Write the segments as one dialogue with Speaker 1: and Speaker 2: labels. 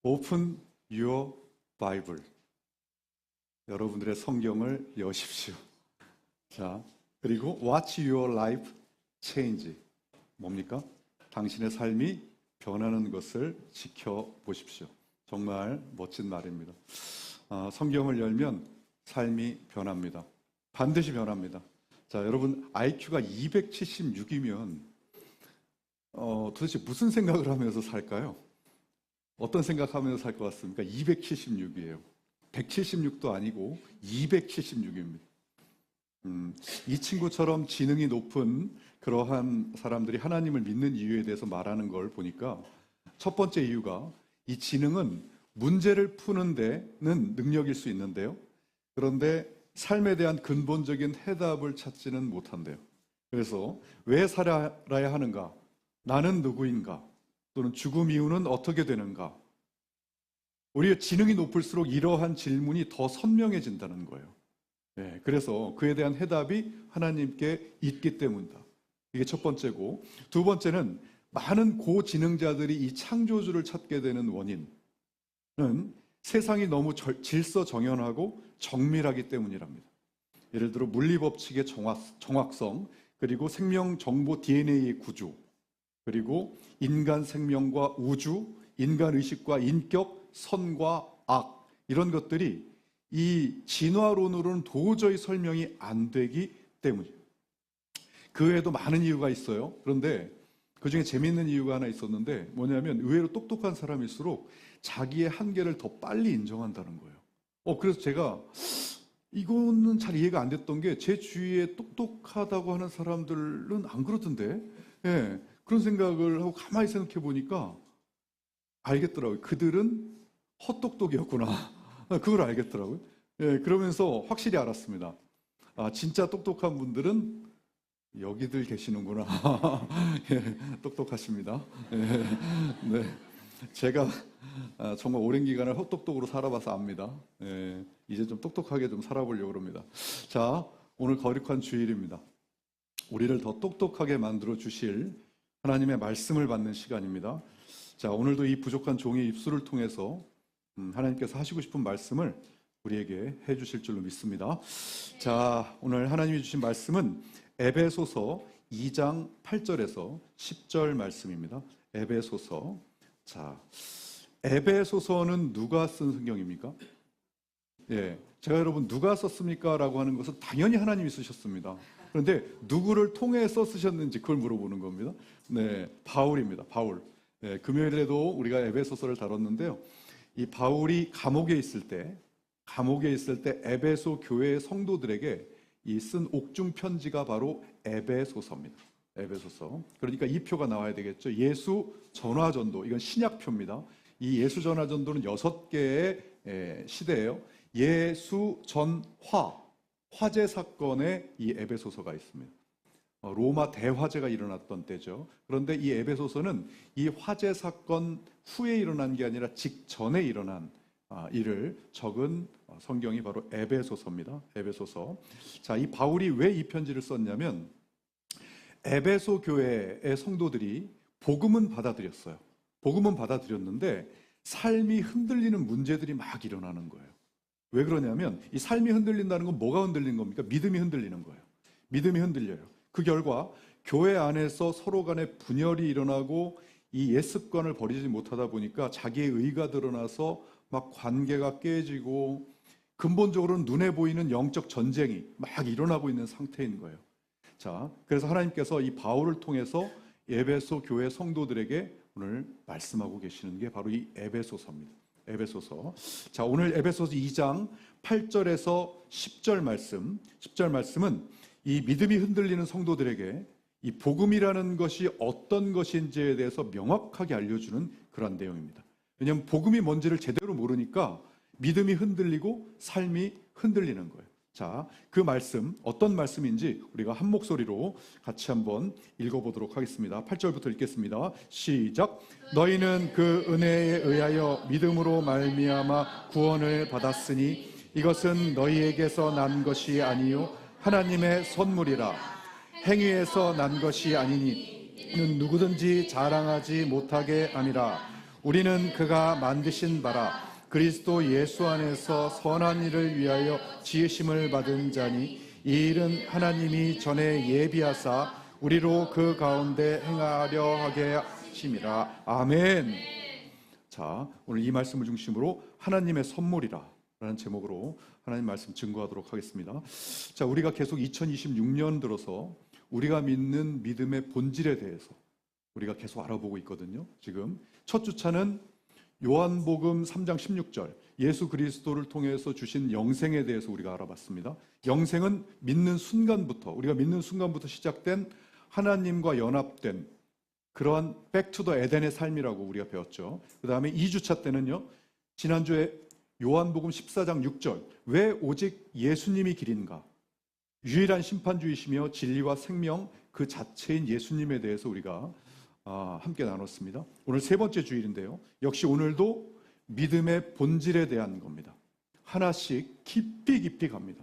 Speaker 1: Open your Bible. 여러분들의 성경을 여십시오. 자, 그리고 Watch your life change. 뭡니까? 당신의 삶이 변하는 것을 지켜보십시오. 정말 멋진 말입니다. 성경을 열면 삶이 변합니다. 반드시 변합니다. 자, 여러분 IQ가 276이면 도대체 무슨 생각을 하면서 살까요? 어떤 생각하면서 살 것 같습니까? 276이에요. 176도 아니고 276입니다. 이 친구처럼 지능이 높은 그러한 사람들이 하나님을 믿는 이유에 대해서 말하는 걸 보니까 첫 번째 이유가 이 지능은 문제를 푸는 데는 능력일 수 있는데요. 그런데 삶에 대한 근본적인 해답을 찾지는 못한대요. 그래서 왜 살아야 하는가? 나는 누구인가? 또는 죽음 이후는 어떻게 되는가? 우리의 지능이 높을수록 이러한 질문이 더 선명해진다는 거예요. 네, 그래서 그에 대한 해답이 하나님께 있기 때문이다. 이게 첫 번째고, 두 번째는 많은 고지능자들이 이 창조주를 찾게 되는 원인은 세상이 너무 질서정연하고 정밀하기 때문이랍니다. 예를 들어 물리법칙의 정확성, 그리고 생명정보 DNA의 구조, 그리고 인간 생명과 우주, 인간 의식과 인격, 선과 악, 이런 것들이 이 진화론으로는 도저히 설명이 안 되기 때문이에요. 그 외에도 많은 이유가 있어요. 그런데 그 중에 재미있는 이유가 하나 있었는데 뭐냐면 의외로 똑똑한 사람일수록 자기의 한계를 더 빨리 인정한다는 거예요. 그래서 제가 이거는 잘 이해가 안 됐던 게 제 주위에 똑똑하다고 하는 사람들은 안 그러던데, 예, 그런 생각을 하고 가만히 생각해 보니까 알겠더라고요. 그들은 헛똑똑이었구나. 그걸 알겠더라고요. 예, 그러면서 확실히 알았습니다. 진짜 똑똑한 분들은 여기들 계시는구나. 예, 똑똑하십니다. 예, 네. 제가 정말 오랜 기간을 헛똑똑으로 살아봐서 압니다. 예, 이제 좀 똑똑하게 좀 살아보려고 합니다. 자, 오늘 거룩한 주일입니다. 우리를 더 똑똑하게 만들어 주실 하나님의 말씀을 받는 시간입니다. 자, 오늘도 이 부족한 종의 입술을 통해서 하나님께서 하시고 싶은 말씀을 우리에게 해주실 줄로 믿습니다. 자, 오늘 하나님이 주신 말씀은 에베소서 2장 8절에서 10절 말씀입니다. 에베소서. 자, 에베소서는 누가 쓴 성경입니까? 예, 제가 여러분 누가 썼습니까? 라고 하는 것은 당연히 하나님이 쓰셨습니다. 그런데 누구를 통해서 쓰셨는지 그걸 물어보는 겁니다. 네, 바울입니다. 바울. 네, 금요일에도 우리가 에베소서를 다뤘는데요. 이 바울이 감옥에 있을 때 에베소 교회의 성도들에게 이 쓴 옥중 편지가 바로 에베소서입니다. 에베소서. 그러니까 이 표가 나와야 되겠죠. 예수 전화전도. 이건 신약표입니다. 이 예수 전화전도는 6개의 시대예요. 예수 전화, 화재 사건에 이 에베소서가 있습니다. 로마 대화재가 일어났던 때죠. 그런데 이 에베소서는 이 화재 사건 후에 일어난 게 아니라 직전에 일어난 일을 적은 성경이 바로 에베소서입니다. 에베소서. 자, 이 바울이 왜 이 편지를 썼냐면 에베소 교회의 성도들이 복음은 받아들였어요. 복음은 받아들였는데 삶이 흔들리는 문제들이 막 일어나는 거예요. 왜 그러냐면 이 삶이 흔들린다는 건 뭐가 흔들리는 겁니까? 믿음이 흔들리는 거예요. 믿음이 흔들려요. 그 결과 교회 안에서 서로 간에 분열이 일어나고 이 옛 습관을 버리지 못하다 보니까 자기의 의가 드러나서 막 관계가 깨지고 근본적으로는 눈에 보이는 영적 전쟁이 막 일어나고 있는 상태인 거예요. 자, 그래서 하나님께서 이 바울을 통해서 에베소 교회 성도들에게 오늘 말씀하고 계시는 게 바로 이 에베소서입니다. 에베소서. 자, 오늘 에베소서 2장 8절에서 10절 말씀. 10절 말씀은 이 믿음이 흔들리는 성도들에게 이 복음이라는 것이 어떤 것인지에 대해서 명확하게 알려주는 그런 내용입니다. 왜냐하면 복음이 뭔지를 제대로 모르니까 믿음이 흔들리고 삶이 흔들리는 거예요. 자, 그 말씀 어떤 말씀인지 우리가 한 목소리로 같이 한번 읽어보도록 하겠습니다. 8절부터 읽겠습니다. 시작. 너희는 그 은혜에 의하여 믿음으로 말미암아 구원을 받았으니 이것은 너희에게서 난 것이 아니요 하나님의 선물이라. 행위에서 난 것이 아니니 이는 누구든지 자랑하지 못하게 함이라. 우리는 그가 만드신 바라 그리스도 예수 안에서 선한 일을 위하여 지으심을 받은 자니 이 일은 하나님이 전에 예비하사 우리로 그 가운데 행하려 하게 하심이라. 아멘. 자, 오늘 이 말씀을 중심으로 하나님의 선물이라 라는 제목으로 하나님 말씀 증거하도록 하겠습니다. 자, 우리가 계속 2026년 들어서 우리가 믿는 믿음의 본질에 대해서 우리가 계속 알아보고 있거든요. 지금 첫 주차는 요한복음 3장 16절 예수 그리스도를 통해서 주신 영생에 대해서 우리가 알아봤습니다. 영생은 믿는 순간부터, 우리가 믿는 순간부터 시작된 하나님과 연합된 그러한 백투더 에덴의 삶이라고 우리가 배웠죠. 그 다음에 2주차 때는요, 지난주에 요한복음 14장 6절 왜 오직 예수님이 길인가, 유일한 심판주이시며 진리와 생명 그 자체인 예수님에 대해서 우리가 함께 나눴습니다. 오늘 세 번째 주일인데요, 역시 오늘도 믿음의 본질에 대한 겁니다. 하나씩 깊이 갑니다.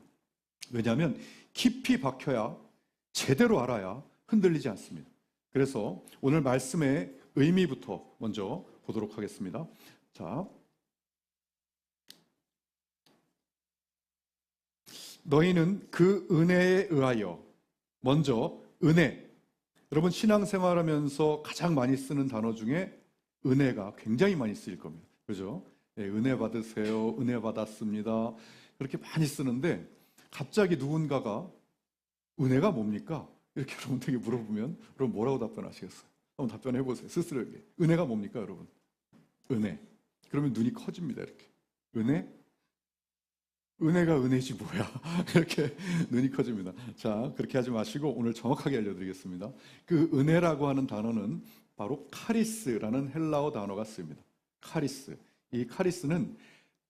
Speaker 1: 왜냐하면 깊이 박혀야, 제대로 알아야 흔들리지 않습니다. 그래서 오늘 말씀의 의미부터 먼저 보도록 하겠습니다. 자, 너희는 그 은혜에 의하여, 먼저 은혜, 여러분 신앙생활하면서 가장 많이 쓰는 단어 중에 은혜가 굉장히 많이 쓰일 겁니다. 그죠? 네, 은혜 받으세요, 은혜 받았습니다, 그렇게 많이 쓰는데 갑자기 누군가가 은혜가 뭡니까? 이렇게 여러분들에게 물어보면 여러분 뭐라고 답변하시겠어요? 한번 답변해 보세요. 스스로에게. 은혜가 뭡니까, 여러분? 은혜. 그러면 눈이 커집니다. 이렇게. 은혜? 은혜가 은혜지 뭐야. 이렇게 눈이 커집니다. 자, 그렇게 하지 마시고 오늘 정확하게 알려드리겠습니다. 그 은혜라고 하는 단어는 바로 카리스라는 헬라어 단어가 쓰입니다. 카리스. 이 카리스는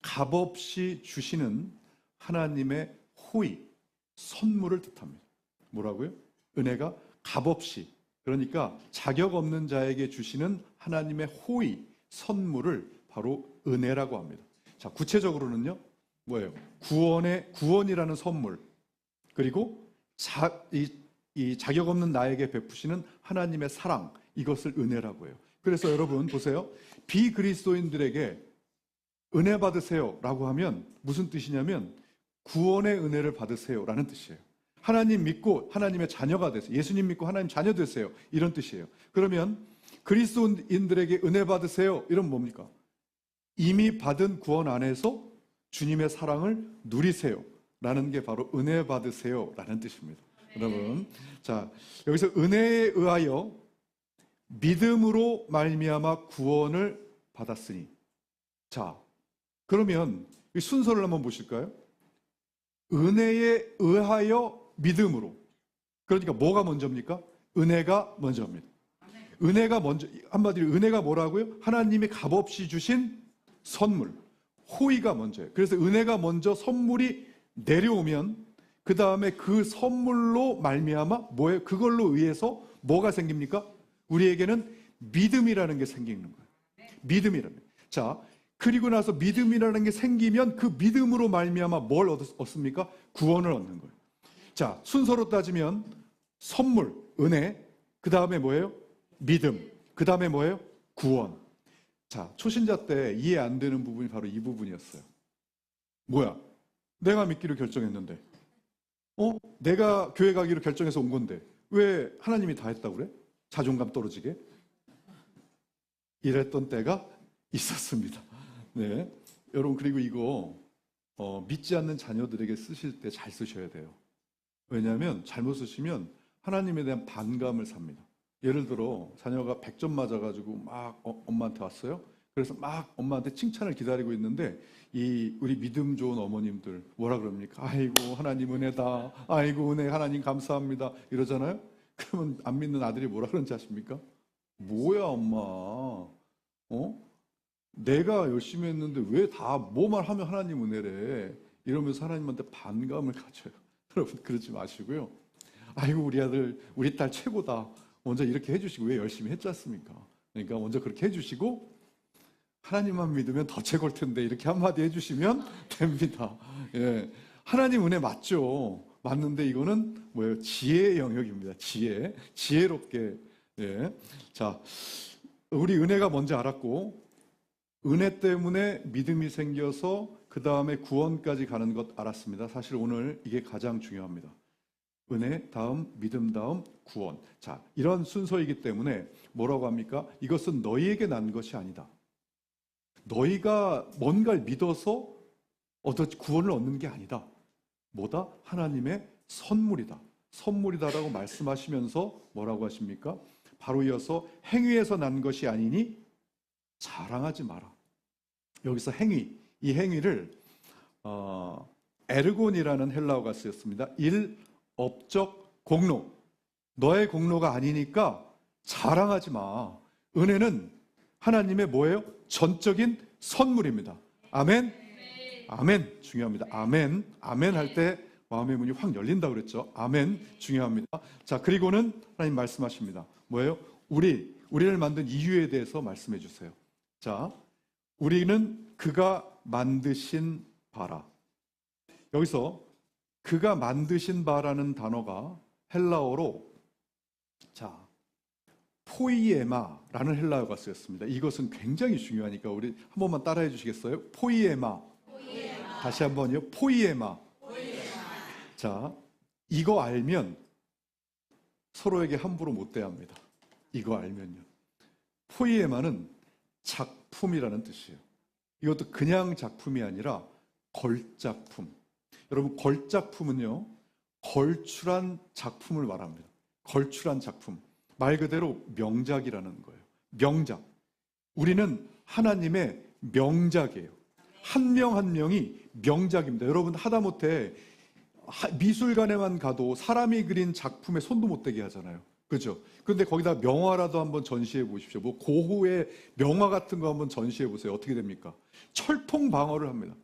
Speaker 1: 값없이 주시는 하나님의 호의, 선물을 뜻합니다. 뭐라고요? 은혜가 값없이, 그러니까 자격 없는 자에게 주시는 하나님의 호의, 선물을 바로 은혜라고 합니다. 자, 구체적으로는요, 뭐예요? 구원이라는 선물, 그리고 이 자격 없는 나에게 베푸시는 하나님의 사랑, 이것을 은혜라고 해요. 그래서 여러분 보세요. 비그리스도인들에게 은혜 받으세요 라고 하면 무슨 뜻이냐면 구원의 은혜를 받으세요 라는 뜻이에요. 하나님 믿고 하나님의 자녀가 되세요. 예수님 믿고 하나님 자녀 되세요, 이런 뜻이에요. 그러면 그리스도인들에게 은혜 받으세요, 이런 뭡니까? 이미 받은 구원 안에서 주님의 사랑을 누리세요 라는 게 바로 은혜 받으세요 라는 뜻입니다. 여러분, 자, 여기서 은혜에 의하여 믿음으로 말미암아 구원을 받았으니, 자, 그러면 이 순서를 한번 보실까요? 은혜에 의하여 믿음으로, 그러니까 뭐가 먼저입니까? 은혜가 먼저입니다. 은혜가 먼저, 한마디로 은혜가 뭐라고요? 하나님이 값없이 주신 선물, 호의가 먼저예요. 그래서 은혜가 먼저 선물이 내려오면 그 다음에 그 선물로 말미암아 뭐예요? 그걸로 의해서 뭐가 생깁니까? 우리에게는 믿음이라는 게 생기는 거예요. 믿음이라는. 자, 그리고 나서 믿음이라는 게 생기면 그 믿음으로 말미암아 뭘 얻습니까? 구원을 얻는 거예요. 자, 순서로 따지면 선물, 은혜, 그 다음에 뭐예요? 믿음, 그 다음에 뭐예요? 구원. 자, 초신자 때 이해 안 되는 부분이 바로 이 부분이었어요. 뭐야? 내가 믿기로 결정했는데, 내가 교회 가기로 결정해서 온 건데 왜 하나님이 다 했다고 그래? 자존감 떨어지게? 이랬던 때가 있었습니다. 네, 여러분, 그리고 이거 믿지 않는 자녀들에게 쓰실 때 잘 쓰셔야 돼요. 왜냐하면 잘못 쓰시면 하나님에 대한 반감을 삽니다. 예를 들어 자녀가 100점 맞아가지고 막 엄마한테 왔어요. 그래서 막 엄마한테 칭찬을 기다리고 있는데 우리 믿음 좋은 어머님들 뭐라 그럽니까? 아이고 하나님 은혜다, 아이고 은혜 하나님 감사합니다, 이러잖아요. 그러면 안 믿는 아들이 뭐라 그런지 아십니까? 뭐야 엄마, 내가 열심히 했는데 왜 다 뭐만 하면 하나님 은혜래, 이러면서 하나님한테 반감을 가져요. 여러분, 그러지 마시고요. 아이고 우리 아들 우리 딸 최고다, 먼저 이렇게 해주시고, 왜 열심히 했지 않습니까? 그러니까 먼저 그렇게 해주시고, 하나님만 믿으면 더 최고일 텐데 이렇게 한마디 해주시면 됩니다. 예, 하나님 은혜 맞죠? 맞는데 이거는 뭐예요? 지혜의 영역입니다. 지혜롭게. 예. 자, 우리 은혜가 뭔지 알았고, 은혜 때문에 믿음이 생겨서 그 다음에 구원까지 가는 것 알았습니다. 사실 오늘 이게 가장 중요합니다. 은혜 다음 믿음 다음 구원. 자, 이런 순서이기 때문에 뭐라고 합니까? 이것은 너희에게 난 것이 아니다. 너희가 뭔가를 믿어서 구원을 얻는 게 아니다. 뭐다? 하나님의 선물이다. 선물이다라고 말씀하시면서 뭐라고 하십니까? 바로 이어서 행위에서 난 것이 아니니 자랑하지 마라. 여기서 행위, 이 행위를 에르곤이라는 헬라어가 쓰였습니다. 업적 공로. 너의 공로가 아니니까 자랑하지 마. 은혜는 하나님의 뭐예요? 전적인 선물입니다. 아멘? 아멘. 중요합니다. 아멘. 아멘 할 때 마음의 문이 확 열린다고 그랬죠. 아멘. 중요합니다. 자, 그리고는 하나님 말씀하십니다. 뭐예요? 우리를 만든 이유에 대해서 말씀해 주세요. 자, 우리는 그가 만드신 바라. 여기서 그가 만드신 바라는 단어가 헬라어로 자, 포이에마라는 헬라어가 쓰였습니다. 이것은 굉장히 중요하니까 우리 한 번만 따라해 주시겠어요? 포이에마. 다시 한번요. 포이에마. 자, 이거 알면 서로에게 함부로 못 대합니다. 이거 알면요. 포이에마는 작품이라는 뜻이에요. 이것도 그냥 작품이 아니라 걸작품. 여러분, 걸작품은요, 걸출한 작품을 말합니다. 걸출한 작품. 말 그대로 명작이라는 거예요. 명작. 우리는 하나님의 명작이에요. 한 명 한 명이 명작입니다. 여러분, 하다못해 미술관에만 가도 사람이 그린 작품에 손도 못 대게 하잖아요. 그렇죠? 그런데 거기다 명화라도 한번 전시해 보십시오. 뭐 고흐의 명화 같은 거 한번 전시해 보세요. 어떻게 됩니까? 철통방어를 합니다.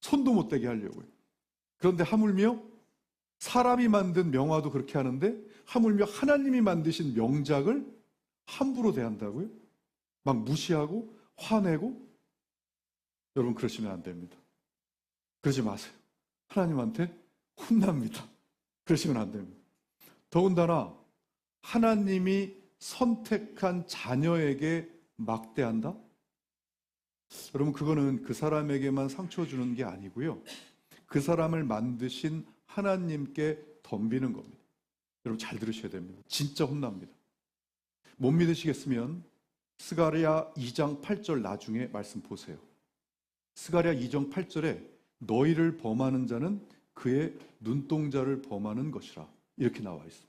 Speaker 1: 손도 못 대게 하려고요. 그런데 하물며 사람이 만든 명화도 그렇게 하는데 하물며 하나님이 만드신 명작을 함부로 대한다고요? 막 무시하고 화내고? 여러분, 그러시면 안 됩니다. 그러지 마세요. 하나님한테 혼납니다. 그러시면 안 됩니다. 더군다나 하나님이 선택한 자녀에게 막대한다? 여러분, 그거는 그 사람에게만 상처 주는 게 아니고요. 그 사람을 만드신 하나님께 덤비는 겁니다. 여러분, 잘 들으셔야 됩니다. 진짜 혼납니다. 못 믿으시겠으면 스가랴 2장 8절 나중에 말씀 보세요. 스가랴 2장 8절에 너희를 범하는 자는 그의 눈동자를 범하는 것이라 이렇게 나와 있습니다.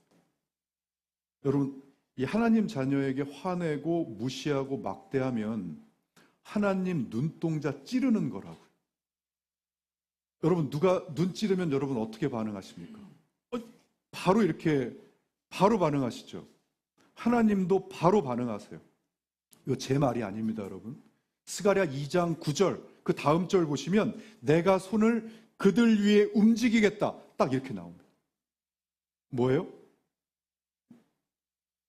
Speaker 1: 여러분, 이 하나님 자녀에게 화내고 무시하고 막대하면 하나님 눈동자 찌르는 거라고요. 여러분, 누가 눈 찌르면 여러분 어떻게 반응하십니까? 바로 이렇게 바로 반응하시죠. 하나님도 바로 반응하세요. 이거 제 말이 아닙니다, 여러분. 스가랴 2장 9절 그 다음 절 보시면 내가 손을 그들 위에 움직이겠다. 딱 이렇게 나옵니다. 뭐예요?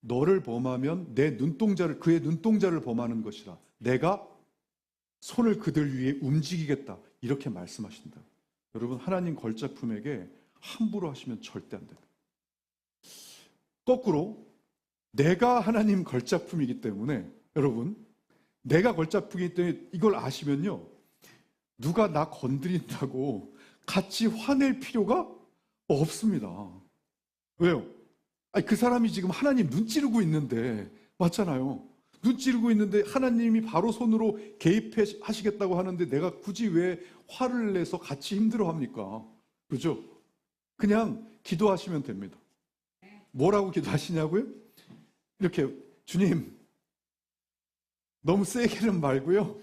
Speaker 1: 너를 범하면 내 눈동자를 그의 눈동자를 범하는 것이라. 내가 손을 그들 위에 움직이겠다. 이렇게 말씀하신다. 여러분, 하나님 걸작품에게 함부로 하시면 절대 안 됩니다. 거꾸로 내가 하나님 걸작품이기 때문에 여러분, 내가 걸작품이기 때문에 이걸 아시면요, 누가 나 건드린다고 같이 화낼 필요가 없습니다. 왜요? 아니, 그 사람이 지금 하나님 눈 찌르고 있는데, 맞잖아요. 눈 찌르고 있는데 하나님이 바로 손으로 개입하시겠다고 하는데 내가 굳이 왜 화를 내서 같이 힘들어합니까? 그죠? 그냥 기도하시면 됩니다. 뭐라고 기도하시냐고요? 이렇게, 주님, 너무 세게는 말고요,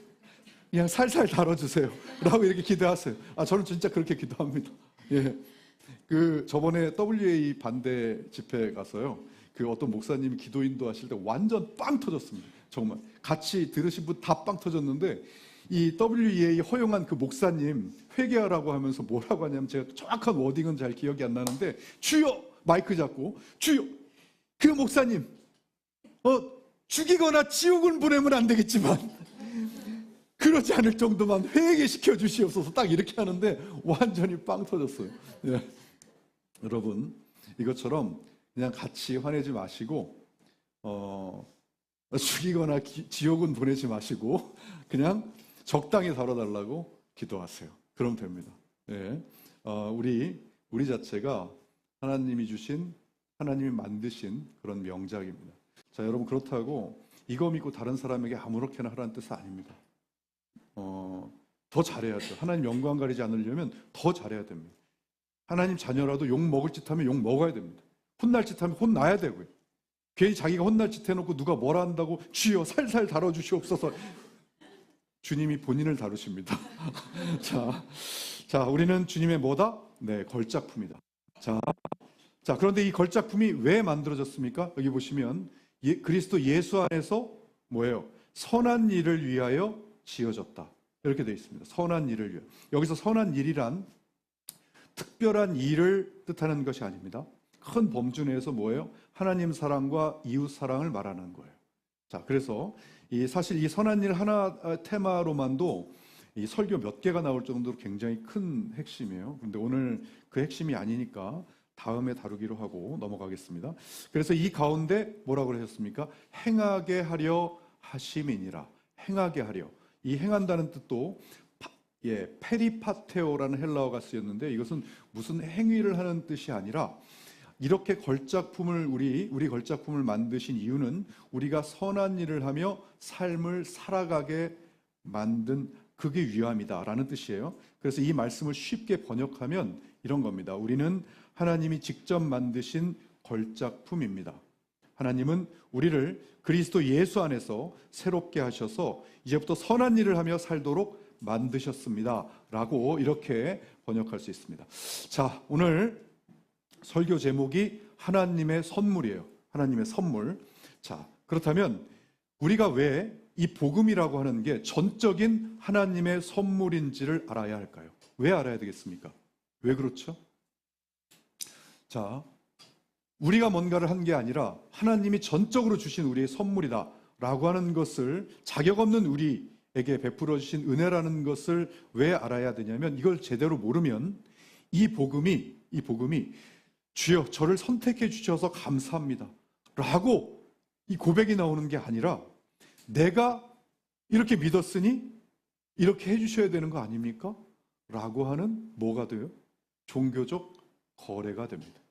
Speaker 1: 그냥 살살 다뤄주세요 라고 이렇게 기도하세요. 저는 진짜 그렇게 기도합니다. 예. 저번에 WA 반대 집회 가서요, 어떤 목사님이 기도 인도하실 때 완전 빵 터졌습니다. 정말 같이 들으신 분 다 빵 터졌는데, 이 WEA 허용한 그 목사님 회개하라고 하면서 뭐라고 하냐면, 제가 정확한 워딩은 잘 기억이 안 나는데, 주여, 마이크 잡고, 주여, 그 목사님 죽이거나 지옥을 보내면 안 되겠지만 그러지 않을 정도만 회개시켜 주시옵소서. 딱 이렇게 하는데 완전히 빵 터졌어요. 예. 여러분, 이것처럼 그냥 같이 화내지 마시고 죽이거나 지옥은 보내지 마시고 그냥 적당히 다뤄달라고 기도하세요. 그럼 됩니다. 예. 우리 자체가 하나님이 주신, 하나님이 만드신 그런 명작입니다. 자, 여러분, 그렇다고 이거 믿고 다른 사람에게 아무렇게나 하라는 뜻은 아닙니다. 더 잘해야죠. 하나님 영광 가리지 않으려면 더 잘해야 됩니다. 하나님 자녀라도 욕 먹을 짓 하면 욕 먹어야 됩니다. 혼날 짓 하면 혼나야 되고요. 괜히 자기가 혼날 짓 해놓고 누가 뭐라 한다고 주여 살살 다뤄주시옵소서. 주님이 본인을 다루십니다. 자, 우리는 주님의 뭐다? 네, 걸작품이다. 자, 그런데 이 걸작품이 왜 만들어졌습니까? 여기 보시면 그리스도 예수 안에서 뭐예요? 선한 일을 위하여 지어졌다. 이렇게 되어 있습니다. 선한 일을 위하여. 여기서 선한 일이란 특별한 일을 뜻하는 것이 아닙니다. 큰 범주 내에서 뭐예요? 하나님 사랑과 이웃 사랑을 말하는 거예요. 자, 그래서 사실 이 선한 일 하나 테마로만도 이 설교 몇 개가 나올 정도로 굉장히 큰 핵심이에요. 근데 오늘 그 핵심이 아니니까 다음에 다루기로 하고 넘어가겠습니다. 그래서 이 가운데 뭐라고 하셨습니까? 행하게 하려 하심이니라. 행하게 하려. 이 행한다는 뜻도 페리파테오라는 헬라어가 쓰였는데 이것은 무슨 행위를 하는 뜻이 아니라 이렇게 걸작품을 우리 걸작품을 만드신 이유는 우리가 선한 일을 하며 삶을 살아가게 만든 그게 위함이다라는 뜻이에요. 그래서 이 말씀을 쉽게 번역하면 이런 겁니다. 우리는 하나님이 직접 만드신 걸작품입니다. 하나님은 우리를 그리스도 예수 안에서 새롭게 하셔서 이제부터 선한 일을 하며 살도록 만드셨습니다. 라고 이렇게 번역할 수 있습니다. 자, 오늘 설교 제목이 하나님의 선물이에요. 하나님의 선물. 자, 그렇다면 우리가 왜 이 복음이라고 하는 게 전적인 하나님의 선물인지를 알아야 할까요? 왜 알아야 되겠습니까? 왜 그렇죠? 자, 우리가 뭔가를 한 게 아니라 하나님이 전적으로 주신 우리의 선물이다 라고 하는 것을 자격 없는 우리에게 베풀어 주신 은혜라는 것을 왜 알아야 되냐면 이걸 제대로 모르면 이 복음이 주여 저를 선택해 주셔서 감사합니다 라고 이 고백이 나오는 게 아니라 내가 이렇게 믿었으니 이렇게 해주셔야 되는 거 아닙니까? 라고 하는 뭐가 돼요? 종교적 거래가 됩니다.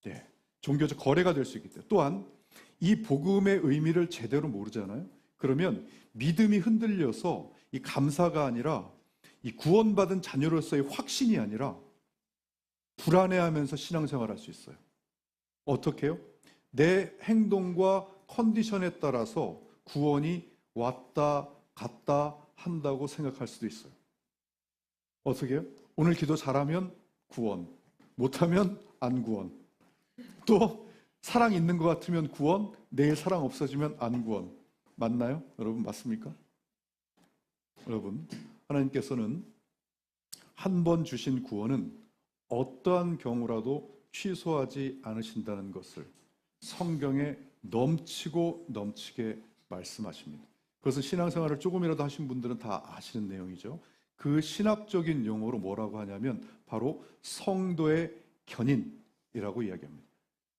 Speaker 1: 네, 종교적 거래가 될 수 있기 때문에 또한 이 복음의 의미를 제대로 모르잖아요. 그러면 믿음이 흔들려서 이 감사가 아니라 이 구원받은 자녀로서의 확신이 아니라 불안해하면서 신앙생활할 수 있어요. 어떻게 해요? 내 행동과 컨디션에 따라서 구원이 왔다 갔다 한다고 생각할 수도 있어요. 어떻게 해요? 오늘 기도 잘하면 구원, 못하면 안 구원. 또 사랑 있는 것 같으면 구원, 내일 사랑 없어지면 안 구원. 맞나요? 여러분 맞습니까? 여러분, 하나님께서는 한 번 주신 구원은 어떠한 경우라도 취소하지 않으신다는 것을 성경에 넘치고 넘치게 말씀하십니다. 그것은 신앙생활을 조금이라도 하신 분들은 다 아시는 내용이죠. 그 신학적인 용어로 뭐라고 하냐면 바로 성도의 견인이라고 이야기합니다.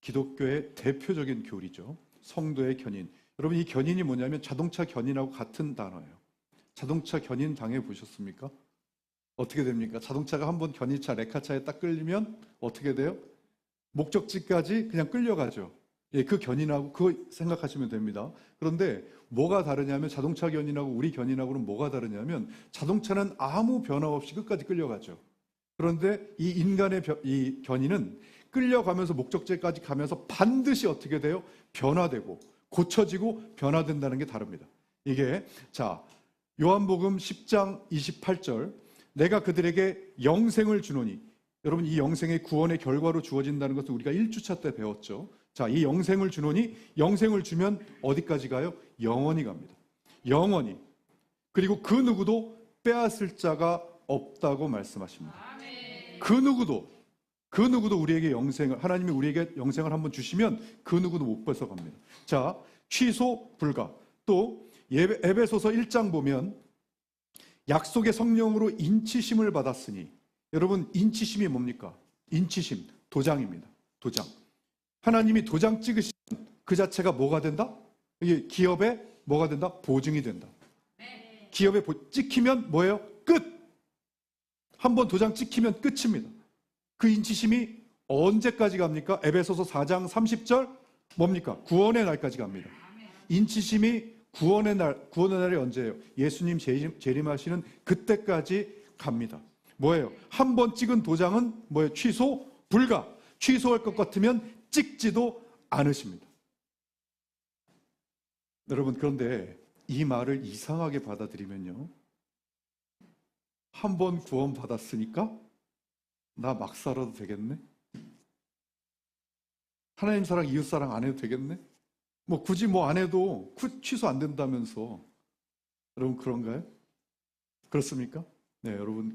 Speaker 1: 기독교의 대표적인 교리죠. 성도의 견인. 여러분 이 견인이 뭐냐면 자동차 견인하고 같은 단어예요. 자동차 견인 당해보셨습니까? 어떻게 됩니까? 자동차가 한번 견인차, 레카차에 딱 끌리면 어떻게 돼요? 목적지까지 그냥 끌려가죠. 예, 그 견인하고 그거 생각하시면 됩니다. 그런데 뭐가 다르냐면 자동차 견인하고 우리 견인하고는 뭐가 다르냐면 자동차는 아무 변화 없이 끝까지 끌려가죠. 그런데 이 인간의 이 견인은 끌려가면서 목적지까지 가면서 반드시 어떻게 돼요? 변화되고 고쳐지고 변화된다는 게 다릅니다. 이게 자 요한복음 10장 28절 내가 그들에게 영생을 주노니 여러분 이 영생의 구원의 결과로 주어진다는 것을 우리가 1주차 때 배웠죠. 자, 이 영생을 주노니 영생을 주면 어디까지 가요? 영원히 갑니다. 영원히. 그리고 그 누구도 빼앗을 자가 없다고 말씀하십니다. 그 누구도 우리에게 영생을 하나님이 우리에게 영생을 한번 주시면 그 누구도 못 뺏어갑니다. 자, 취소 불가. 또 에베소서 1장 보면 약속의 성령으로 인치심을 받았으니 여러분 인치심이 뭡니까? 인치심 도장입니다. 도장. 하나님이 도장 찍으시면 그 자체가 뭐가 된다? 이게 기업에 뭐가 된다? 보증이 된다. 기업에 찍히면 뭐예요? 끝! 한번 도장 찍히면 끝입니다. 그 인치심이 언제까지 갑니까? 에베소서 4장 30절 뭡니까? 구원의 날까지 갑니다. 인치심이 구원의 날이 언제예요? 예수님 재림하시는 그때까지 갑니다. 뭐예요? 한 번 찍은 도장은 뭐예요? 취소 불가. 취소할 것 같으면 찍지도 않으십니다. 여러분, 그런데 이 말을 이상하게 받아들이면요, 한 번 구원 받았으니까 나 막 살아도 되겠네? 하나님 사랑, 이웃 사랑 안 해도 되겠네? 뭐 굳이 뭐 안 해도 취소 안 된다면서. 여러분, 그런가요? 그렇습니까? 네, 여러분,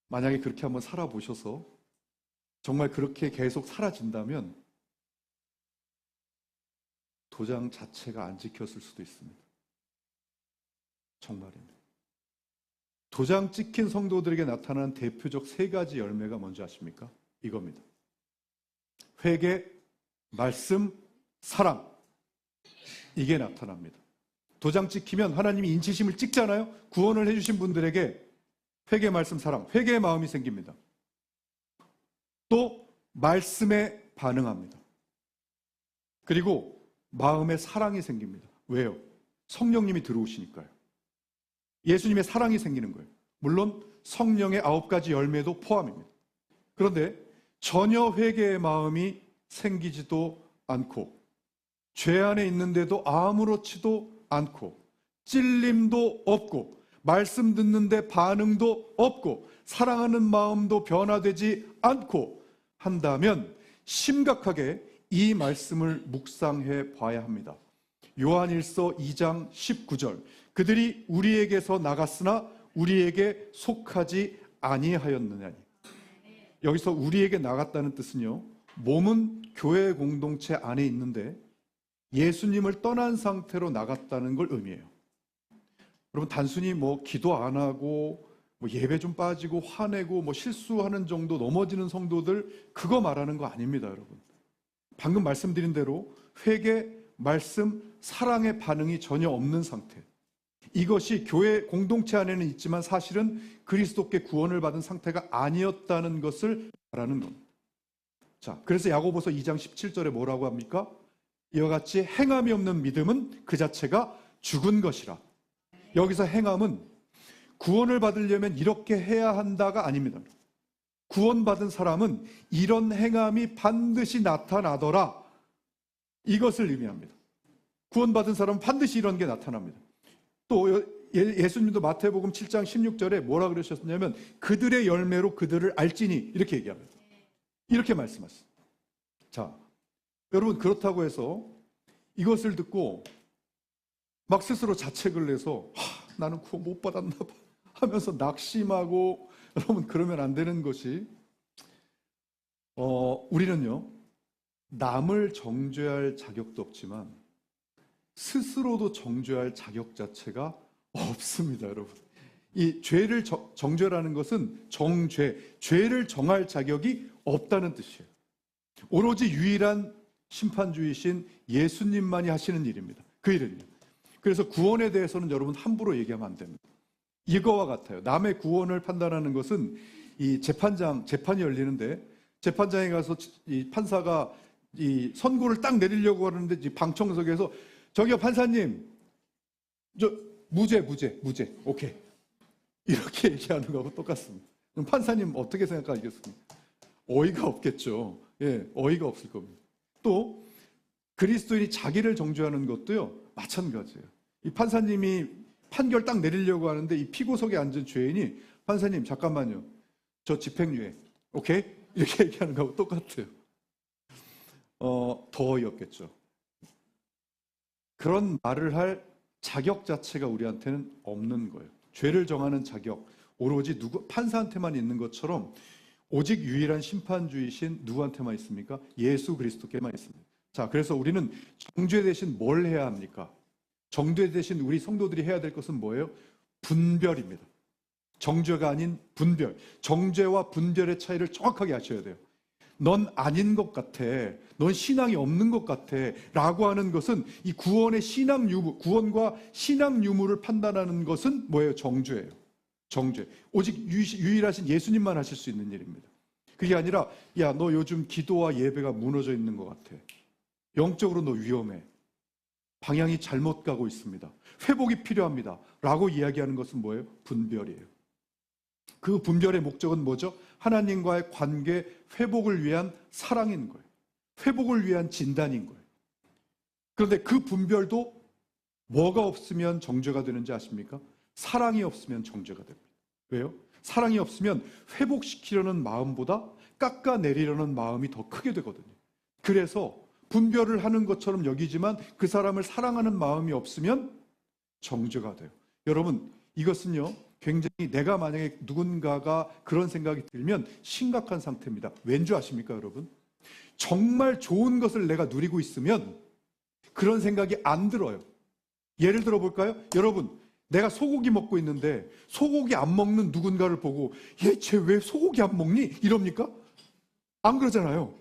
Speaker 1: 만약에 그렇게 한번 살아보셔서 정말 그렇게 계속 사라진다면 도장 자체가 안 지켰을 수도 있습니다. 정말입니다. 도장 찍힌 성도들에게 나타나는 대표적 3가지 열매가 뭔지 아십니까? 이겁니다. 회개, 말씀, 사랑. 이게 나타납니다. 도장 찍히면 하나님이 인치심을 찍잖아요. 구원을 해주신 분들에게 회개, 말씀, 사랑, 회개의 마음이 생깁니다. 또 말씀에 반응합니다. 그리고 마음에 사랑이 생깁니다. 왜요? 성령님이 들어오시니까요. 예수님의 사랑이 생기는 거예요. 물론 성령의 9가지 열매도 포함입니다. 그런데 전혀 회개의 마음이 생기지도 않고 죄 안에 있는데도 아무렇지도 않고 찔림도 없고 말씀 듣는데 반응도 없고 사랑하는 마음도 변화되지 않고 한다면 심각하게 이 말씀을 묵상해 봐야 합니다. 요한일서 2장 19절, 그들이 우리에게서 나갔으나 우리에게 속하지 아니하였느냐니. 여기서 우리에게 나갔다는 뜻은요, 몸은 교회 공동체 안에 있는데 예수님을 떠난 상태로 나갔다는 걸 의미해요. 여러분, 단순히 뭐 기도 안 하고 뭐 예배 좀 빠지고 화내고 뭐 실수하는 정도 넘어지는 성도들, 그거 말하는 거 아닙니다, 여러분. 방금 말씀드린 대로 회개, 말씀, 사랑의 반응이 전혀 없는 상태. 이것이 교회 공동체 안에는 있지만 사실은 그리스도께 구원을 받은 상태가 아니었다는 것을 말하는 겁니다. 자, 그래서 야고보서 2장 17절에 뭐라고 합니까? 이와 같이 행함이 없는 믿음은 그 자체가 죽은 것이라. 여기서 행함은 구원을 받으려면 이렇게 해야 한다가 아닙니다. 구원받은 사람은 이런 행함이 반드시 나타나더라, 이것을 의미합니다. 구원받은 사람은 반드시 이런 게 나타납니다. 또 예수님도 마태복음 7장 16절에 뭐라 그러셨냐면 그들의 열매로 그들을 알지니, 이렇게 얘기합니다. 이렇게 말씀하셨습니다. 자, 여러분, 그렇다고 해서 이것을 듣고 막 스스로 자책을 내서 나는 구원 못 받았나 봐 하면서 낙심하고, 여러분, 그러면 안 되는 것이, 우리는요, 남을 정죄할 자격도 없지만 스스로도 정죄할 자격 자체가 없습니다, 여러분. 이 죄를 정죄라는 것은 죄를 정할 자격이 없다는 뜻이에요. 오로지 유일한 심판주이신 예수님만이 하시는 일입니다. 그 일은요. 그래서 구원에 대해서는 여러분 함부로 얘기하면 안 됩니다. 이거와 같아요. 남의 구원을 판단하는 것은 이 재판이 열리는데 재판장에 가서 이 판사가 이 선고를 딱 내리려고 하는데 이 방청석에서 저기요 판사님, 저 무죄, 오케이, 이렇게 얘기하는 거하고 똑같습니다. 그럼 판사님 어떻게 생각하겠습니까? 어이가 없겠죠. 예, 어이가 없을 겁니다. 또 그리스도인이 자기를 정죄하는 것도요, 마찬가지예요. 이 판사님이 판결 딱 내리려고 하는데 이 피고석에 앉은 죄인이 판사님 잠깐만요, 저 집행유예, 오케이? 이렇게 얘기하는 거하고 똑같아요. 더 어이없겠죠. 그런 말을 할 자격 자체가 우리한테는 없는 거예요. 죄를 정하는 자격, 오로지 판사한테만 있는 것처럼 오직 유일한 심판주이신 누구한테만 있습니까? 예수 그리스도께만 있습니다. 자, 그래서 우리는 정죄 대신 뭘 해야 합니까? 정죄 대신 우리 성도들이 해야 될 것은 뭐예요? 분별입니다. 정죄가 아닌 분별. 정죄와 분별의 차이를 정확하게 아셔야 돼요. 넌 아닌 것 같아. 넌 신앙이 없는 것 같아. 라고 하는 것은 이 구원의 신앙 유무, 구원과 신앙 유무를 판단하는 것은 뭐예요? 정죄예요. 정죄. 오직 유일하신 예수님만 하실 수 있는 일입니다. 그게 아니라, 야, 너 요즘 기도와 예배가 무너져 있는 것 같아. 영적으로 너 위험해. 방향이 잘못 가고 있습니다. 회복이 필요합니다. 라고 이야기하는 것은 뭐예요? 분별이에요. 그 분별의 목적은 뭐죠? 하나님과의 관계 회복을 위한 사랑인 거예요. 회복을 위한 진단인 거예요. 그런데 그 분별도 뭐가 없으면 정죄가 되는지 아십니까? 사랑이 없으면 정죄가 됩니다. 왜요? 사랑이 없으면 회복시키려는 마음보다 깎아내리려는 마음이 더 크게 되거든요. 그래서 분별을 하는 것처럼 여기지만 그 사람을 사랑하는 마음이 없으면 정죄가 돼요. 여러분, 이것은요, 굉장히 내가 만약에 누군가가 그런 생각이 들면 심각한 상태입니다. 왠지 아십니까, 여러분? 정말 좋은 것을 내가 누리고 있으면 그런 생각이 안 들어요. 예를 들어 볼까요? 여러분, 내가 소고기 먹고 있는데 소고기 안 먹는 누군가를 보고 쟤 왜 소고기 안 먹니? 이럽니까? 안 그러잖아요.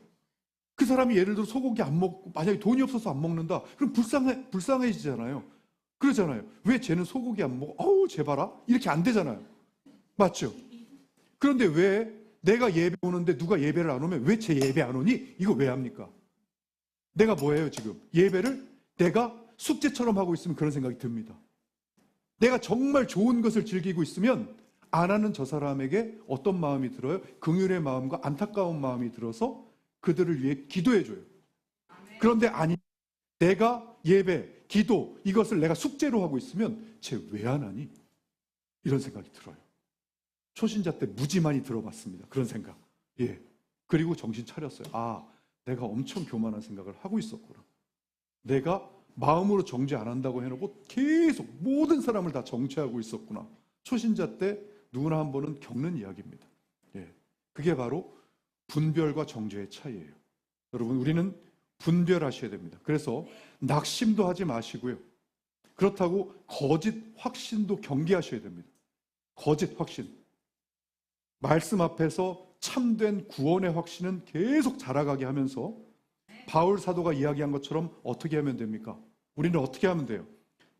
Speaker 1: 그 사람이 예를 들어 소고기 안 먹고 만약에 돈이 없어서 안 먹는다. 그럼 불쌍해지잖아요. 그러잖아요. 왜 쟤는 소고기 안 먹어? 어우, 쟤 봐라. 이렇게 안 되잖아요. 맞죠? 그런데 왜 내가 예배 오는데 누가 예배를 안 오면 왜 쟤 예배 안 오니? 이거 왜 합니까? 내가 뭐예요, 지금? 예배를 내가 숙제처럼 하고 있으면 그런 생각이 듭니다. 내가 정말 좋은 것을 즐기고 있으면 안 하는 저 사람에게 어떤 마음이 들어요? 긍휼의 마음과 안타까운 마음이 들어서 그들을 위해 기도해줘요. 그런데 아니, 내가 예배, 기도 이것을 내가 숙제로 하고 있으면 쟤 왜 안 하니? 이런 생각이 들어요. 초신자 때 무지 많이 들어봤습니다. 그런 생각. 예. 그리고 정신 차렸어요. 아, 내가 엄청 교만한 생각을 하고 있었구나. 내가 마음으로 정죄 안 한다고 해놓고 계속 모든 사람을 다 정죄하고 있었구나. 초신자 때 누구나 한 번은 겪는 이야기입니다. 예. 그게 바로 분별과 정죄의 차이예요. 여러분, 우리는 분별하셔야 됩니다. 그래서 낙심도 하지 마시고요. 그렇다고 거짓 확신도 경계하셔야 됩니다. 거짓 확신. 말씀 앞에서 참된 구원의 확신은 계속 자라가게 하면서 바울 사도가 이야기한 것처럼 어떻게 하면 됩니까? 우리는 어떻게 하면 돼요?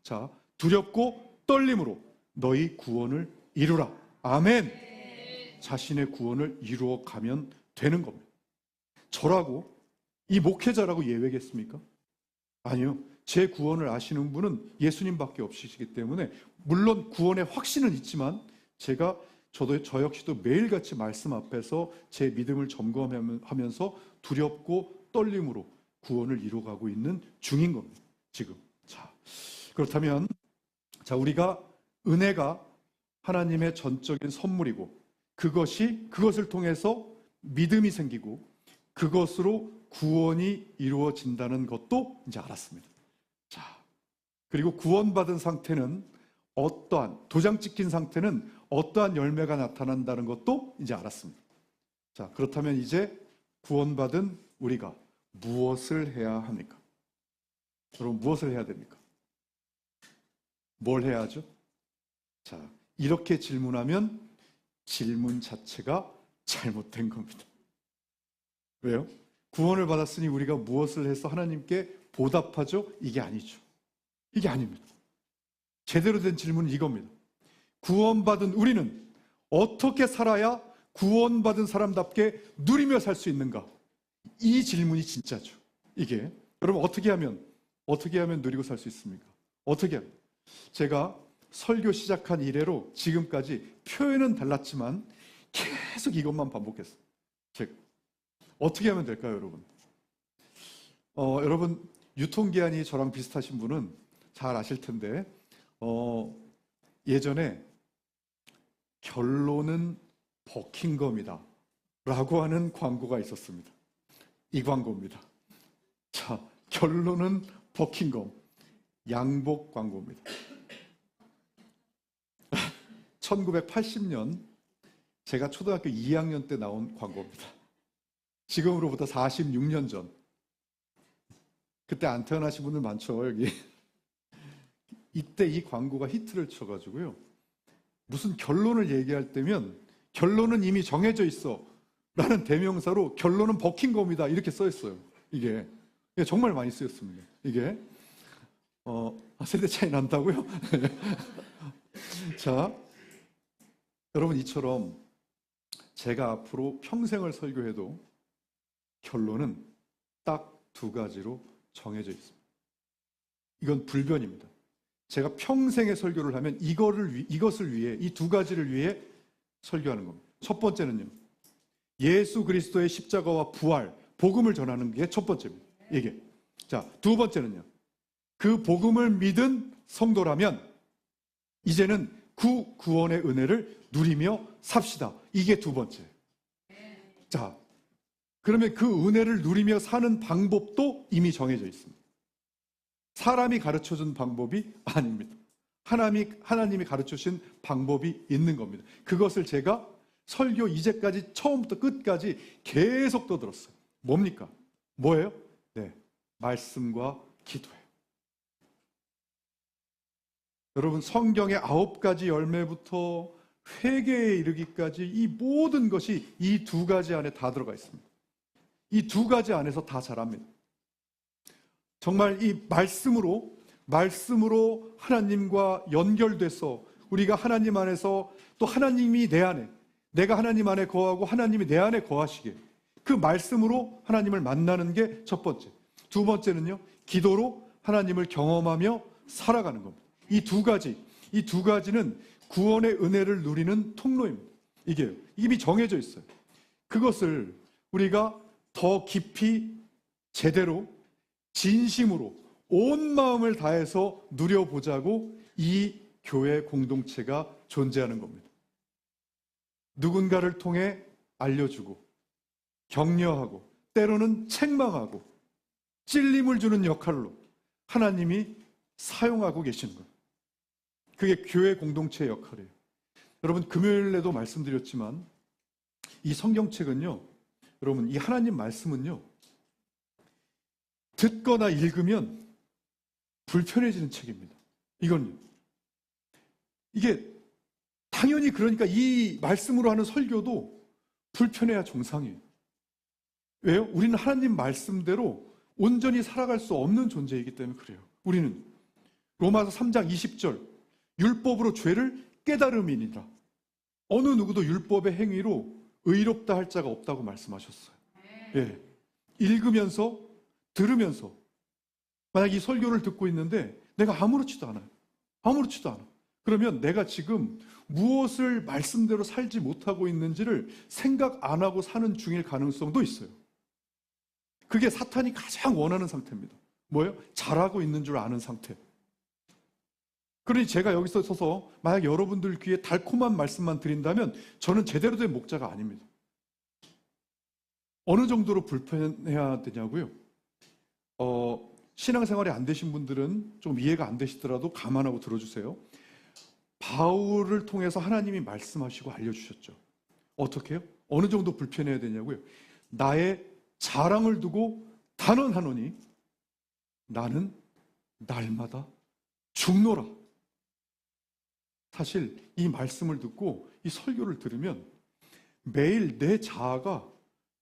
Speaker 1: 자, 두렵고 떨림으로 너희 구원을 이루라. 아멘. 자신의 구원을 이루어 가면 되는 겁니다. 저라고 이 목회자라고 예외겠습니까? 아니요. 제 구원을 아시는 분은 예수님밖에 없으시기 때문에 물론 구원의 확신은 있지만 저 역시도 매일같이 말씀 앞에서 제 믿음을 점검하면서 두렵고 떨림으로 구원을 이루어가고 있는 중인 겁니다. 지금. 자, 그렇다면 우리가 은혜가 하나님의 전적인 선물이고 그것을 통해서 믿음이 생기고 그것으로 구원이 이루어진다는 것도 이제 알았습니다. 자, 그리고 구원받은 상태는 도장 찍힌 상태는 어떠한 열매가 나타난다는 것도 이제 알았습니다. 자, 그렇다면 이제 구원받은 우리가 무엇을 해야 합니까? 여러분, 무엇을 해야 됩니까? 뭘 해야 하죠? 자, 이렇게 질문하면 질문 자체가 잘못된 겁니다. 왜요? 구원을 받았으니 우리가 무엇을 해서 하나님께 보답하죠? 이게 아니죠. 이게 아닙니다. 제대로 된 질문은 이겁니다. 구원받은 우리는 어떻게 살아야 구원받은 사람답게 누리며 살 수 있는가? 이 질문이 진짜죠. 이게 여러분 어떻게 하면 누리고 살 수 있습니까? 어떻게 하면? 제가 설교 시작한 이래로 지금까지 표현은 달랐지만 계속 이것만 반복했어요. 제가 어떻게 하면 될까요, 여러분? 여러분 유통기한이 저랑 비슷하신 분은 잘 아실 텐데 예전에 결론은 버킹검이다 라고 하는 광고가 있었습니다. 이 광고입니다. 자, 결론은 버킹검 양복 광고입니다. 1980년 제가 초등학교 2학년 때 나온 광고입니다. 지금으로부터 46년 전. 그때 안 태어나신 분들 많죠, 여기. 이때 이 광고가 히트를 쳐가지고요. 무슨 결론을 얘기할 때면 결론은 이미 정해져 있어. 라는 대명사로 결론은 버킹검이다 이렇게 써 있어요. 이게 정말 많이 쓰였습니다. 이게 세대 차이 난다고요? 자, 여러분 이처럼 제가 앞으로 평생을 설교해도 결론은 딱 두 가지로 정해져 있습니다. 이건 불변입니다. 제가 평생의 설교를 하면 이것을 위해, 이 두 가지를 위해 설교하는 겁니다. 첫 번째는요, 예수 그리스도의 십자가와 부활, 복음을 전하는 게 첫 번째입니다. 이게. 자, 두 번째는요, 그 복음을 믿은 성도라면 이제는 구원의 은혜를 누리며 삽시다. 이게 두 번째. 자, 그러면 그 은혜를 누리며 사는 방법도 이미 정해져 있습니다. 사람이 가르쳐준 방법이 아닙니다. 하나님이 가르쳐주신 방법이 있는 겁니다. 그것을 제가 설교 이제까지 처음부터 끝까지 계속 떠들었어요. 뭡니까? 뭐예요? 네, 말씀과 기도예요. 여러분, 성경의 9가지 열매부터 회개에 이르기까지 이 모든 것이 이 두 가지 안에 다 들어가 있습니다. 이 두 가지 안에서 다 자랍니다. 정말 이 말씀으로 하나님과 연결돼서 우리가 하나님 안에서 또 하나님이 내 안에, 내가 하나님 안에 거하고 하나님이 내 안에 거하시게, 그 말씀으로 하나님을 만나는 게 첫 번째. 두 번째는요, 기도로 하나님을 경험하며 살아가는 겁니다. 이 두 가지는 구원의 은혜를 누리는 통로입니다. 이게 이미 정해져 있어요. 그것을 우리가 더 깊이 제대로 진심으로 온 마음을 다해서 누려보자고 이 교회 공동체가 존재하는 겁니다. 누군가를 통해 알려주고 격려하고 때로는 책망하고 찔림을 주는 역할로 하나님이 사용하고 계시는 겁니다. 그게 교회 공동체의 역할이에요. 여러분, 금요일에도 말씀드렸지만 이 성경책은요, 여러분, 이 하나님 말씀은요, 듣거나 읽으면 불편해지는 책입니다. 이건요. 이게 당연히, 그러니까 이 말씀으로 하는 설교도 불편해야 정상이에요. 왜요? 우리는 하나님 말씀대로 온전히 살아갈 수 없는 존재이기 때문에 그래요. 우리는 로마서 3장 20절, 율법으로 죄를 깨달음이니라. 어느 누구도 율법의 행위로 의롭다 할 자가 없다고 말씀하셨어요. 예. 읽으면서, 들으면서, 만약 이 설교를 듣고 있는데 내가 아무렇지도 않아요. 아무렇지도 않아. 그러면 내가 지금 무엇을 말씀대로 살지 못하고 있는지를 생각 안 하고 사는 중일 가능성도 있어요. 그게 사탄이 가장 원하는 상태입니다. 뭐예요? 잘하고 있는 줄 아는 상태. 그러니 제가 여기서 서서 만약 여러분들 귀에 달콤한 말씀만 드린다면 저는 제대로 된 목자가 아닙니다. 어느 정도로 불편해야 되냐고요? 신앙생활이 안 되신 분들은 좀 이해가 안 되시더라도 감안하고 들어주세요. 바울을 통해서 하나님이 말씀하시고 알려주셨죠. 어떻게 해요? 어느 정도 불편해야 되냐고요? 나의 자랑을 두고 단언하노니 나는 날마다 죽노라. 사실 이 말씀을 듣고 이 설교를 들으면 매일 내 자아가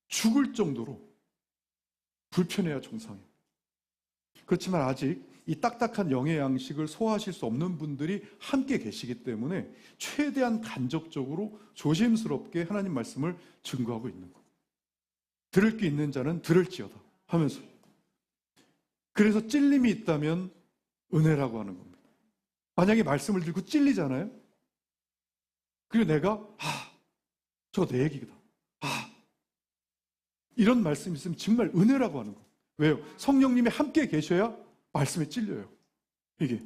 Speaker 1: 죽을 정도로 불편해야 정상이에요. 그렇지만 아직 이 딱딱한 영의 양식을 소화하실 수 없는 분들이 함께 계시기 때문에 최대한 간접적으로 조심스럽게 하나님 말씀을 증거하고 있는 거예요. 들을 게 있는 자는 들을지어다 하면서. 그래서 찔림이 있다면 은혜라고 하는 겁니다. 만약에 말씀을 들고 찔리잖아요. 그리고 내가 저거 내 얘기다. 이런 말씀이 있으면 정말 은혜라고 하는 거예요. 왜요? 성령님이 함께 계셔야 말씀에 찔려요. 이게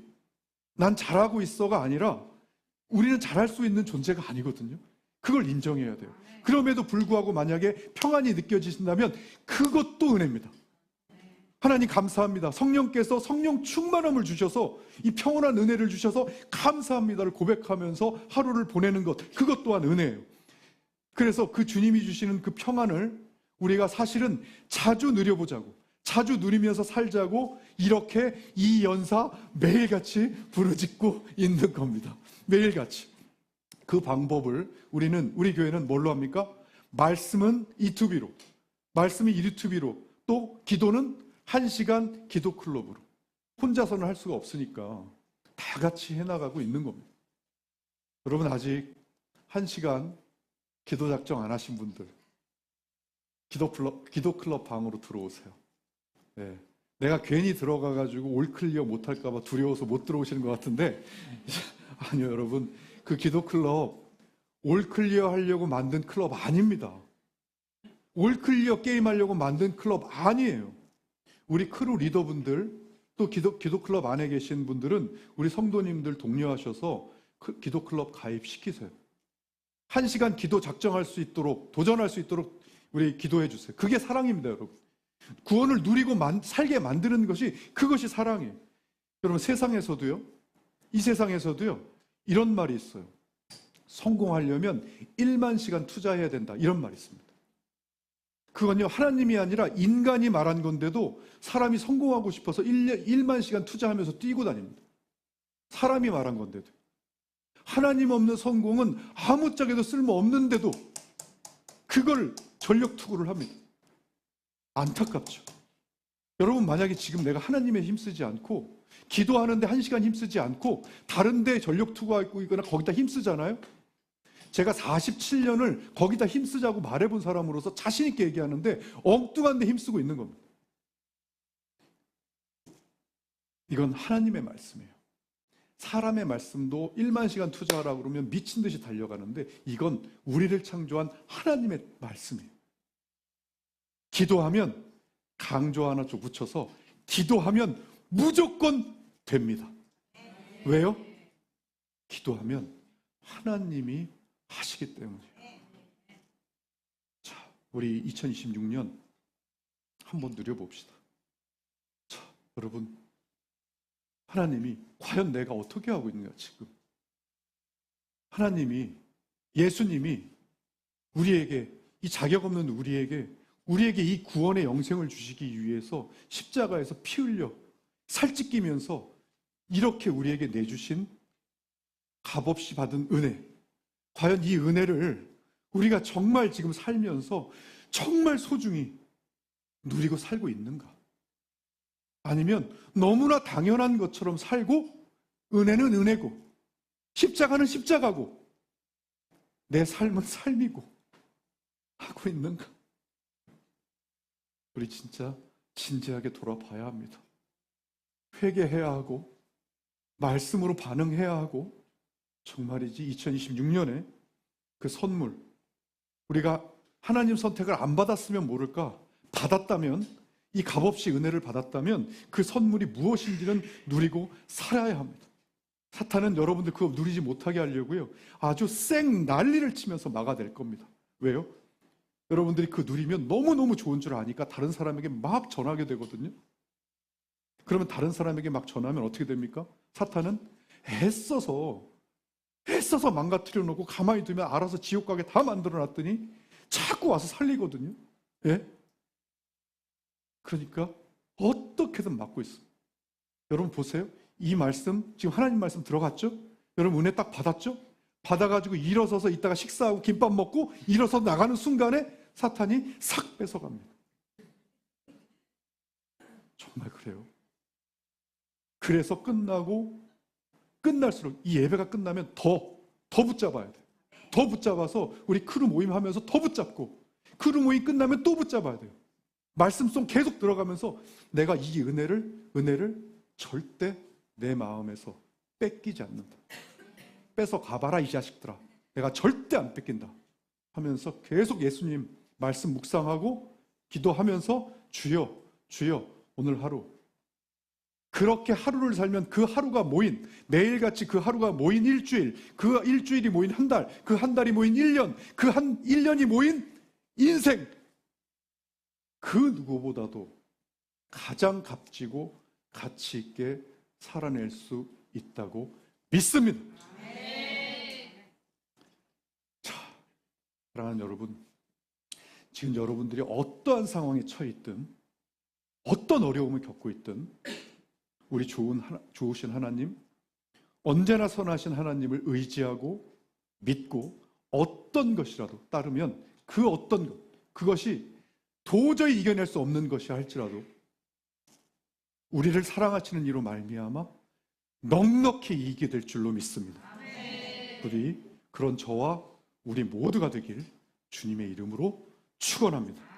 Speaker 1: 난 잘하고 있어가 아니라 우리는 잘할 수 있는 존재가 아니거든요. 그걸 인정해야 돼요. 그럼에도 불구하고 만약에 평안이 느껴지신다면 그것도 은혜입니다. 하나님 감사합니다. 성령께서 성령 충만함을 주셔서 이 평온한 은혜를 주셔서 감사합니다를 고백하면서 하루를 보내는 것, 그것 또한 은혜예요. 그래서 그 주님이 주시는 그 평안을 우리가 사실은 자주 누려보자고, 자주 누리면서 살자고 이렇게 이 연사 매일같이 부르짖고 있는 겁니다. 매일같이. 그 방법을 우리 교회는 뭘로 합니까? 말씀은 E2B로, 말씀이 E2B로, 또 기도는 1시간 기도 클럽으로. 혼자서는 할 수가 없으니까 다 같이 해나가고 있는 겁니다. 여러분, 아직 1시간 기도 작정 안 하신 분들, 기도 클럽 방으로 들어오세요. 네. 내가 괜히 들어가가지고 올 클리어 못할까봐 두려워서 못 들어오시는 것 같은데, 아니요, 여러분. 그 기도 클럽, 올 클리어 하려고 만든 클럽 아닙니다. 올 클리어 게임 하려고 만든 클럽 아니에요. 우리 크루 리더분들, 또 기도 클럽 안에 계신 분들은 우리 성도님들 독려하셔서 기도 클럽 가입시키세요. 1시간 기도 작정할 수 있도록, 도전할 수 있도록 우리 기도해 주세요. 그게 사랑입니다, 여러분. 구원을 누리고 살게 만드는 것이, 그것이 사랑이에요. 여러분, 세상에서도요, 이 세상에서도요, 이런 말이 있어요. 성공하려면 1만 시간 투자해야 된다, 이런 말이 있습니다. 그건요, 하나님이 아니라 인간이 말한 건데도 사람이 성공하고 싶어서 1만 시간 투자하면서 뛰고 다닙니다. 사람이 말한 건데도. 하나님 없는 성공은 아무짝에도 쓸모없는데도 그걸 전력 투구를 합니다. 안타깝죠. 여러분, 만약에 지금 내가 하나님에 힘쓰지 않고 기도하는데 1시간 힘쓰지 않고 다른 데 전력 투구하고 있거나 거기다 힘쓰잖아요. 제가 47년을 거기다 힘쓰자고 말해본 사람으로서 자신 있게 얘기하는데 엉뚱한 데 힘쓰고 있는 겁니다. 이건 하나님의 말씀이에요. 사람의 말씀도 1만 시간 투자하라고 그러면 미친 듯이 달려가는데, 이건 우리를 창조한 하나님의 말씀이에요. 기도하면, 강조 하나 좀 붙여서, 기도하면 무조건 됩니다. 왜요? 기도하면 하나님이 하시기 때문이에요. 자, 우리 2026년 한번 누려봅시다. 자, 여러분, 하나님이 과연 내가 어떻게 하고 있는가 지금? 하나님이, 예수님이 우리에게, 이 자격 없는 우리에게 이 구원의 영생을 주시기 위해서 십자가에서 피 흘려 살찌끼면서 이렇게 우리에게 내주신 값없이 받은 은혜, 과연 이 은혜를 우리가 정말 지금 살면서 정말 소중히 누리고 살고 있는가? 아니면 너무나 당연한 것처럼 살고, 은혜는 은혜고 십자가는 십자가고 내 삶은 삶이고 하고 있는가? 우리 진짜 진지하게 돌아봐야 합니다. 회개해야 하고 말씀으로 반응해야 하고, 정말이지 2026년에 그 선물, 우리가 하나님 선택을 안 받았으면 모를까, 받았다면, 이 값없이 은혜를 받았다면 그 선물이 무엇인지는 누리고 살아야 합니다. 사탄은 여러분들 그거 누리지 못하게 하려고요, 아주 쌩 난리를 치면서 막아낼 겁니다. 왜요? 여러분들이 그 누리면 너무너무 좋은 줄 아니까 다른 사람에게 막 전하게 되거든요. 그러면 다른 사람에게 막 전하면 어떻게 됩니까? 사탄은 애써서 망가뜨려 놓고 가만히 두면 알아서 지옥 가게 다 만들어 놨더니 자꾸 와서 살리거든요. 예? 그러니까 어떻게든 막고 있습니다. 여러분 보세요. 이 말씀, 지금 하나님 말씀 들어갔죠? 여러분 은혜 딱 받았죠? 받아가지고 일어서서 이따가 식사하고 김밥 먹고 일어서 나가는 순간에 사탄이 싹 뺏어갑니다. 정말 그래요. 그래서 끝날수록 이 예배가 끝나면 더 붙잡아야 돼요. 더 붙잡아서 우리 크루 모임 하면서 더 붙잡고, 크루 모임 끝나면 또 붙잡아야 돼요. 말씀송 계속 들어가면서 내가 이 은혜를 절대 내 마음에서 뺏기지 않는다. 뺏어 가봐라 이 자식들아. 내가 절대 안 뺏긴다 하면서 계속 예수님 말씀 묵상하고 기도하면서 주여 오늘 하루, 그렇게 하루를 살면 그 하루가 모인, 매일같이 그 하루가 모인 일주일, 그 일주일이 모인 한 달, 그 한 달이 모인 1년, 그 한 1년이 모인 인생, 그 누구보다도 가장 값지고 가치 있게 살아낼 수 있다고 믿습니다. 자, 사랑하는 여러분, 지금 여러분들이 어떠한 상황에 처해 있든, 어떤 어려움을 겪고 있든, 우리 좋으신 하나님, 언제나 선하신 하나님을 의지하고 믿고 어떤 것이라도 따르면 그 어떤 것, 그것이 도저히 이겨낼 수 없는 것이 할지라도 우리를 사랑하시는 이로 말미암아 넉넉히 이기게 될 줄로 믿습니다. 우리 그런 저와 우리 모두가 되길 주님의 이름으로 축원합니다.